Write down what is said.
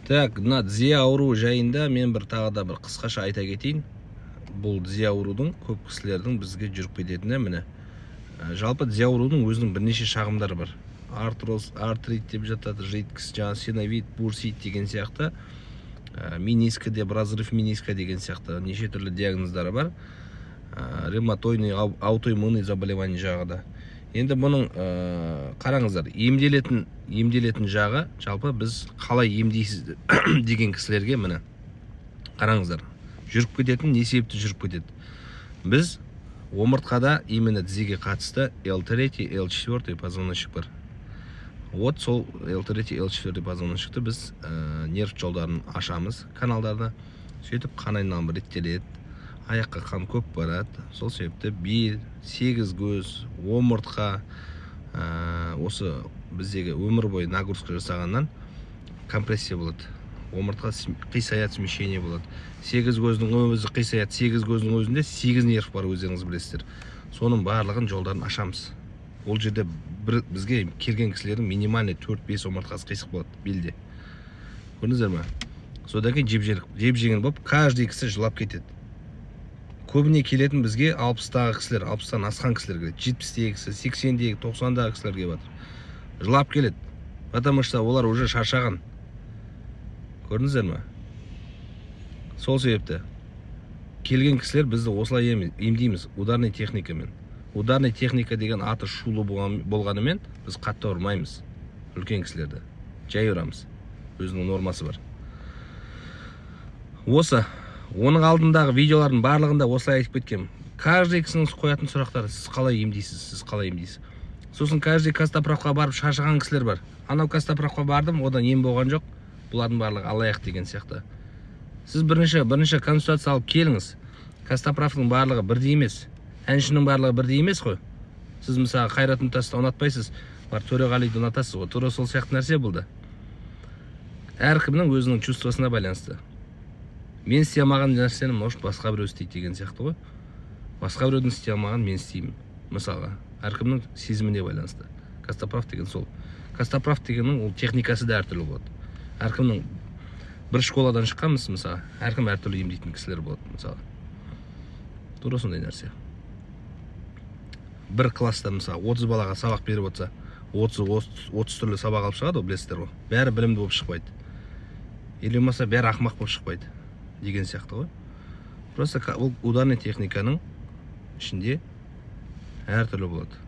Так, мына тізе ауруы жайында мен тағы да бір қысқаша айта кетейін. Бұл тізе аурудың көп кісілердің бізге жүріп кететіні міне. Жалпы тізе аурудың өзінің бірнеше шағымдары бар. Артроз, артрит деп жатады, жидкость, жаңағы синовит, бурсит деген сияқты, миниска деп, разрыв миниска деген сияқты неше түрлі диагноздары бар. Ревматойный, аутоиммунный заболевание жағы да. Енді бұның қараңыздар, емделетін жағы, жалпы біз қалай емдейсіз деген кісілерге міне қараңыздар. Жүріп кететін, не себепті жүріп кетеді? Біз омыртқада именно тізеге қатысты L3, L4 позвоночник бар. Вот сол L3, L4 позвоночникті біз нерв жолдарын ашамыз, каналдарды. Сөйтіп қан айналымы реттеледі. Аяққа қан көп барады. Сол себепті бел, сегіз көз, омыртқа осы біздегі өмір бойы нагрузка жасағаннан компрессия болады. Омыртқа қисаят, смещение болады. Сегіз көздің өзі қисаят, сегіз көздің өзінде 8 нерв бар, өздеріңіз білесіздер. Соның барлығын жолдарын ашамыз. Ол жерде бізге келген кісілердің минимальный 4-5 омыртқасы қисық болады белде. Көрдіңіздер ме? Содан кейін жеп-жеңіл болып, каждый кісі жылап кетеді. Көбіне келетін бізге 60-тағы кісілер, 60-тан асқан кісілер келеді. 70-тегі кісі, 80-дегі, 90-дағы кісілер келіп жатыр. Жылап келеді. Потому что олар уже шаршаған. Көрдіңіздер ме? Сол себепті келген кісілер бізді осылай емдейміз, ударный техникамен. Ударный техника деген аты шулы болғанымен біз қатты ұрмаймыз үлкен кісілерді. Жай ұрамыз. Өзінің нормасы бар. Осы оның алдындағы видеолардың барлығында осылай айтып кеткем. Каждый кісінің қоятын сұрақтары: сіз қалай емдейсіз, сіз қалай емдейсіз. Сосын каждый костоправқа барып шаршаған кісілер бар. Анау костоправқа бардым, одан ем болған жоқ. Бұлардың барлығы алаяқ деген сияқты. Сіз бірінші консультация алып келіңіз. Костоправтың барлығы бірдей емес. Әншінің барлығы бірдей емес қой. Сіз мысалы Қайрат Нұртасты ұнатпайсыз, бар Төреғалиді ұнатасыз ғой. Тура сол сияқты нәрсе болды. Әркімнің өзінің чувствосына байланысты. Мен істей алмаған нәрсені, может, басқа біреу істейді деген сияқты ғой. Басқа біреудің істей алмаған мен істеймін. Мысалға, әркімнің сезіміне байланысты. Костоправ деген сол. Костоправ дегеннің ол техникасы да әртүрлі болады. Әркімнің бір школадан шыққанбыз, мысалы, әркім әртүрлі емдейтін кісілер болады, мысалы. Тура сондай нәрсе. Бір класста, мысалы, 30 балаға сабақ беріп отса, 30 түрлі сабақ алып шығады, білесіздер ғой. Бәрі білімді болып шықпайды. Или болмаса бәрі ақымақ болып шықпайды деген сияқты ғой. Просто ол ударный техниканың ішінде әртүрлі болады.